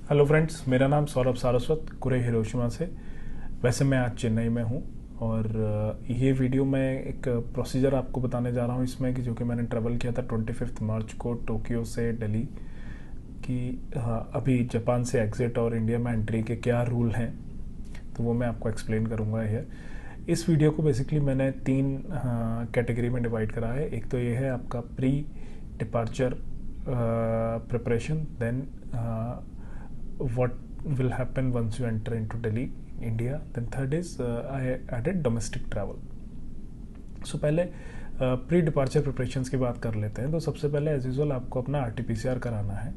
Hello friends, मेरा नाम Saurabh Saraswat कुरे Hiroshima से। वैसे मैं आज चेन्नई में हूँ और ये वीडियो मैं एक प्रोसीजर आपको बताने जा रहा हूँ इसमें कि जो कि मैंने ट्रैवल किया था 25 मार्च को टोक्यो से दिल्ली कि अभी जापान से एग्ज़िट और इंडिया में एंट्री के क्या रूल हैं, तो वो मैं आपको एक्सप्लेन करूँगा। ये इस वीडियो को बेसिकली मैंने तीन कैटेगरी में डिवाइड करा है। एक तो ये है आपका pre departure preparation, then what will happen once you enter into Delhi, India. Then third is I added domestic travel. So पहले प्री डिपार्चर प्रिपरेशंस की बात कर लेते हैं। तो सबसे पहले एज यूजुअल आपको अपना RT-PCR कराना है,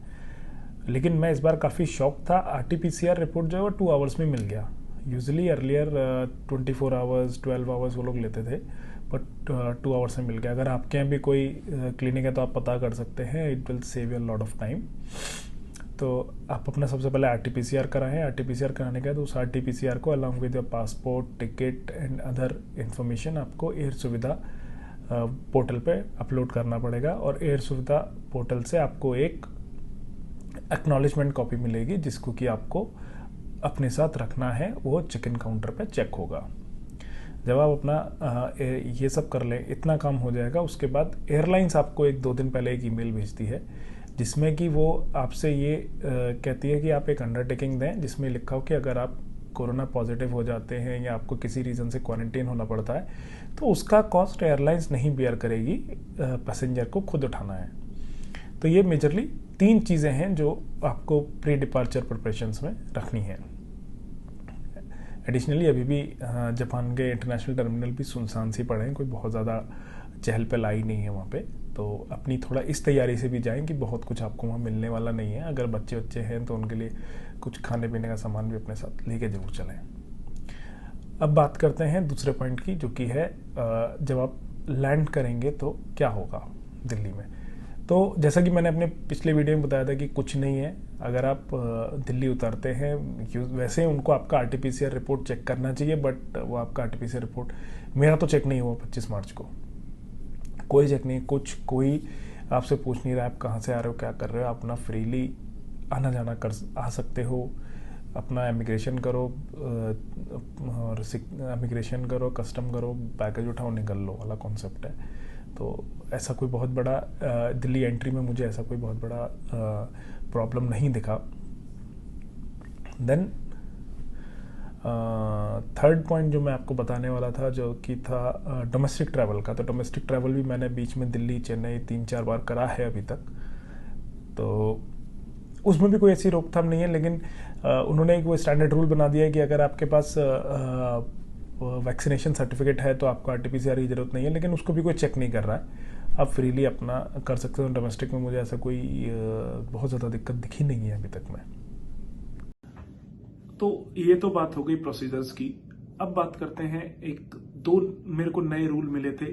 लेकिन मैं इस बार काफ़ी शॉक था। RT-PCR रिपोर्ट जो है वो 2 आवर्स में मिल गया। यूजली अर्लियर 24 आवर्स 12 आवर्स वो लोग लेते थे, बट 2 आवर्स में मिल गया। अगर आपके यहाँ भी कोई क्लिनिक है तो आप पता कर सकते हैं, it will save you lot of time. तो आप अपना सबसे पहले RT-PCR कराएं। RT-PCR कराने के बाद उस RT-PCR को along with your passport, ticket and other information आपको एयर सुविधा पोर्टल पे अपलोड करना पड़ेगा। और एयर सुविधा पोर्टल से आपको एक एक्नॉलेजमेंट कॉपी मिलेगी जिसको कि आपको अपने साथ रखना है, वो चेक इन काउंटर पे चेक होगा। जब आप अपना ये सब कर लें, इतना काम हो जाएगा। उसके बाद एयरलाइंस आपको 1-2 दिन पहले एक ईमेल भेजती है जिसमें कि वो आपसे ये कहती है कि आप एक अंडरटेकिंग दें जिसमें लिखा हो कि अगर आप कोरोना पॉजिटिव हो जाते हैं या आपको किसी रीज़न से क्वारंटीन होना पड़ता है तो उसका कॉस्ट एयरलाइंस नहीं बियर करेगी, पैसेंजर को खुद उठाना है। तो ये मेजरली 3 चीज़ें हैं जो आपको प्री डिपार्चर प्रिपरेशंस में रखनी है। एडिशनली अभी भी जापान के इंटरनेशनल टर्मिनल भी सुनसान सी पड़े हैं, कोई बहुत ज़्यादा चहल पहल नहीं है वहाँ पे। तो अपनी थोड़ा इस तैयारी से भी जाएं कि बहुत कुछ आपको वहाँ मिलने वाला नहीं है। अगर बच्चे हैं तो उनके लिए कुछ खाने पीने का सामान भी अपने साथ लेके जरूर चलें। अब बात करते हैं दूसरे पॉइंट की, जो कि है जब आप लैंड करेंगे तो क्या होगा दिल्ली में। तो जैसा कि मैंने अपने पिछले वीडियो में बताया था कि कुछ नहीं है। अगर आप दिल्ली उतरते हैं, वैसे उनको आपका RT-PCR रिपोर्ट चेक करना चाहिए, बट वो आपका RT-PCR रिपोर्ट, मेरा तो चेक नहीं हुआ 25 मार्च को, कोई चेक नहीं, कोई आपसे पूछ नहीं रहा आप कहाँ से आ रहे हो, क्या कर रहे हो। आप अपना फ्रीली आना जाना आ सकते हो। अपना इमिग्रेशन करो और इमिग्रेशन करो, कस्टम करो, पैकेज उठाओ, निकल लो वाला कॉन्सेप्ट है। तो ऐसा कोई बहुत बड़ा दिल्ली एंट्री में मुझे ऐसा कोई बहुत बड़ा प्रॉब्लम नहीं दिखा। देन थर्ड पॉइंट जो मैं आपको बताने वाला था, जो कि था डोमेस्टिक ट्रैवल का। तो डोमेस्टिक ट्रैवल भी मैंने बीच में दिल्ली चेन्नई 3-4 बार करा है अभी तक, तो उसमें भी कोई ऐसी रोकथाम नहीं है। लेकिन उन्होंने एक वो स्टैंडर्ड रूल बना दिया है कि अगर आपके पास वैक्सीनेशन सर्टिफिकेट है तो आपको RT-PCR की ज़रूरत नहीं है, लेकिन उसको भी कोई चेक नहीं कर रहा है। आप फ्रीली अपना कर सकते हो। डोमेस्टिक में मुझे ऐसा कोई बहुत ज़्यादा दिक्कत दिखी नहीं है अभी तक में। तो ये तो बात हो गई प्रोसीजर्स की। अब बात करते हैं, एक दो मेरे को नए रूल मिले थे।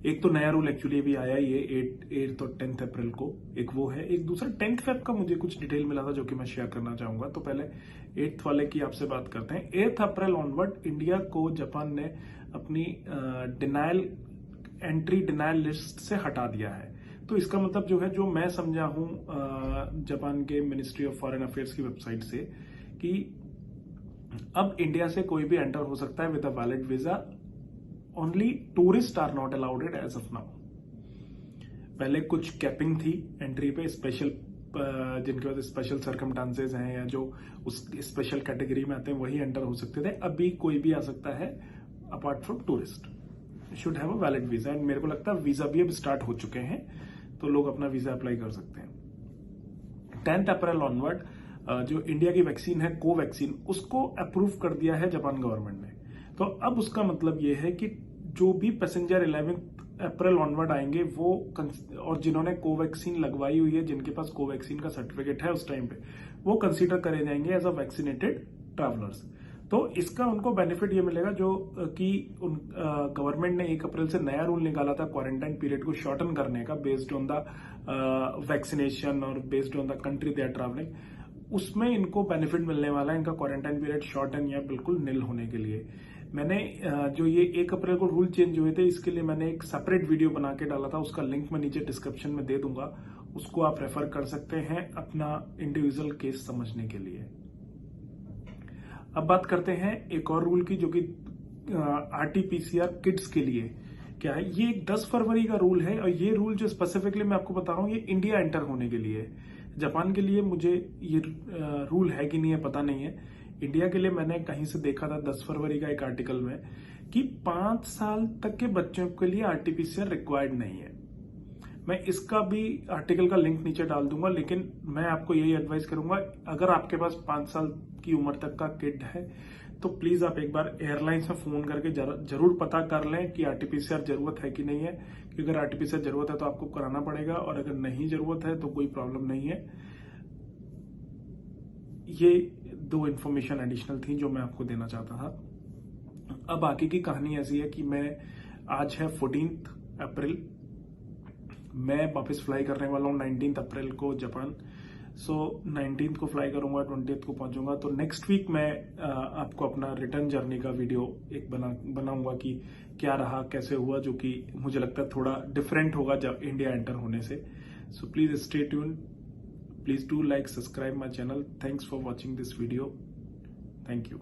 एक तो नया रूल एक्चुअली भी आया ही है 8 और 10 अप्रैल को, एक वो है। एक दूसरा 10 फेब का मुझे कुछ डिटेल मिला था जो कि मैं शेयर करना चाहूंगा। तो पहले 8 वाले की आपसे बात करते हैं। 8 अप्रैल ऑनवर्ड इंडिया को जापान ने अपनी एंट्री डिनायल लिस्ट से हटा दिया है। तो इसका मतलब जो है, जो मैं समझा हूं जापान के मिनिस्ट्री ऑफ फॉरेन अफेयर्स की वेबसाइट से, कि अब इंडिया से कोई भी एंटर हो सकता है with a valid visa. Only tourist are not allowed as of now. पहले कुछ कैपिंग थी एंट्री पे, स्पेशल जिनके पास स्पेशल सर्कमस्टांसेस हैं या जो उस स्पेशल कैटेगरी में आते हैं वही एंटर हो सकते थे। अभी कोई भी आ सकता है apart from tourist, should have a valid visa. And मेरे को लगता है वीजा भी अब स्टार्ट हो चुके हैं, तो लोग अपना वीजा अप्लाई कर सकते हैं। 10 अप्रैल ऑनवर्ड जो इंडिया की वैक्सीन है कोवैक्सीन, उसको अप्रूव कर दिया है जापान गवर्नमेंट ने। तो अब उसका मतलब ये है कि जो भी पैसेंजर 11 अप्रैल ऑनवर्ड आएंगे वो, और जिन्होंने कोवैक्सीन लगवाई हुई है, जिनके पास कोवैक्सीन का सर्टिफिकेट है उस टाइम पे, वो कंसीडर करे जाएंगे एज अ वैक्सीनेटेड ट्रैवलर्स। तो इसका उनको बेनिफिट ये मिलेगा जो कि गवर्नमेंट ने 1 अप्रैल से नया रूल निकाला था क्वारंटाइन पीरियड को शॉर्टन करने का, बेस्ड ऑन द वैक्सीनेशन और based on the country they are travelling. उसमें इनको बेनिफिट मिलने वाला है, इनका क्वारंटाइन पीरियड शॉर्टन या बिल्कुल निल होने के लिए। मैंने जो ये 1 अप्रैल को रूल चेंज हुए थे, इसके लिए मैंने एक सेपरेट वीडियो बना के डाला था, उसका लिंक मैं नीचे डिस्क्रिप्शन में दे दूंगा। उसको आप रेफर कर सकते हैं अपना इंडिविजुअल केस समझने के लिए। अब बात करते हैं एक और रूल की, जो कि RT-PCR किड्स के लिए क्या है। ये 10 फरवरी का रूल है, और ये रूल जो स्पेसिफिकली मैं आपको बता रहा हूं, ये इंडिया एंटर होने के लिए है। जापान के लिए मुझे ये रूल है कि नहीं है पता नहीं है। इंडिया के लिए मैंने कहीं से देखा था 10 फरवरी का एक आर्टिकल में कि 5 साल तक के बच्चों के लिए RT-PCR रिक्वायर्ड नहीं है। मैं इसका भी आर्टिकल का लिंक नीचे डाल दूंगा, लेकिन मैं आपको यही एडवाइस करूंगा, अगर आपके पास 5 साल की उम्र तक का किड है तो प्लीज आप एक बार एयरलाइंस में फोन करके जरूर पता कर लें कि RT-PCR जरूरत है कि नहीं है। क्योंकि अगर RT-PCR जरूरत है तो आपको कराना पड़ेगा, और अगर नहीं जरूरत है तो कोई प्रॉब्लम नहीं है। ये 2 इन्फॉर्मेशन एडिशनल थी जो मैं आपको देना चाहता था। अब आगे की कहानी ऐसी है कि आज है 14 अप्रैल, मैं वापस फ्लाई करने वाला हूँ 19 अप्रैल को जापान। 19 को फ्लाई करूंगा, 20 को पहुंचूंगा। तो नेक्स्ट वीक मैं आपको अपना रिटर्न जर्नी का वीडियो एक बनाऊंगा कि क्या रहा, कैसे हुआ, जो कि मुझे लगता है थोड़ा डिफरेंट होगा जब इंडिया एंटर होने से। So please stay tuned, please do like, subscribe my channel. Thanks for watching this video. Thank you.